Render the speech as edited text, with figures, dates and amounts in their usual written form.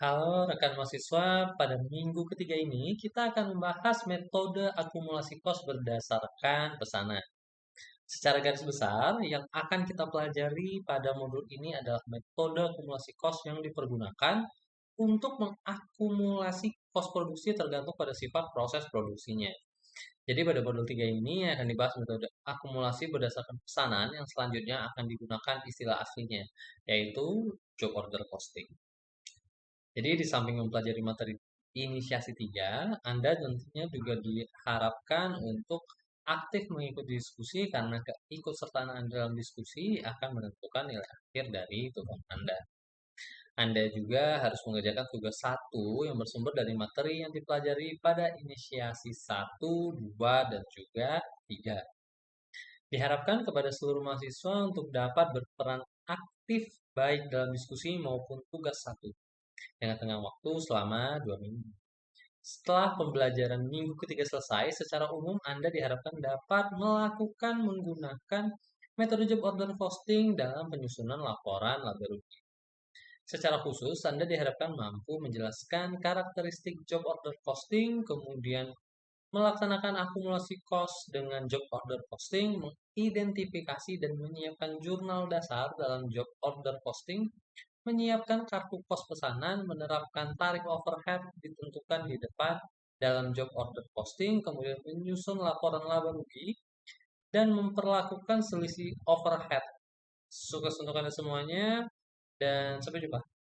Halo rekan mahasiswa, pada minggu ketiga ini kita akan membahas metode akumulasi kos berdasarkan pesanan. Secara garis besar, yang akan kita pelajari pada modul ini adalah metode akumulasi kos yang dipergunakan untuk mengakumulasi kos produksi tergantung pada sifat proses produksinya. Jadi pada modul 3 ini akan dibahas metode akumulasi berdasarkan pesanan yang selanjutnya akan digunakan istilah aslinya, yaitu job order costing. Jadi di samping mempelajari materi inisiasi 3, Anda tentunya juga diharapkan untuk aktif mengikuti diskusi karena keikutsertaan Anda dalam diskusi akan menentukan nilai akhir dari tugas Anda. Anda juga harus mengerjakan tugas satu yang bersumber dari materi yang dipelajari pada inisiasi 1, 2, dan juga 3. Diharapkan kepada seluruh mahasiswa untuk dapat berperan aktif baik dalam diskusi maupun tugas satu dengan tengah waktu selama 2 minggu. Setelah pembelajaran minggu ketiga selesai, secara umum Anda diharapkan dapat melakukan menggunakan metode job order posting dalam penyusunan laporan laba rugi. Secara khusus, Anda diharapkan mampu menjelaskan karakteristik job order posting, kemudian melaksanakan akumulasi cost dengan job order posting, mengidentifikasi dan menyiapkan jurnal dasar dalam job order posting, menyiapkan kartu pos pesanan, menerapkan tarif overhead ditentukan di depan dalam job order posting, kemudian menyusun laporan laba rugi, dan memperlakukan selisih overhead. Sukses untuk Anda semuanya, dan sampai jumpa.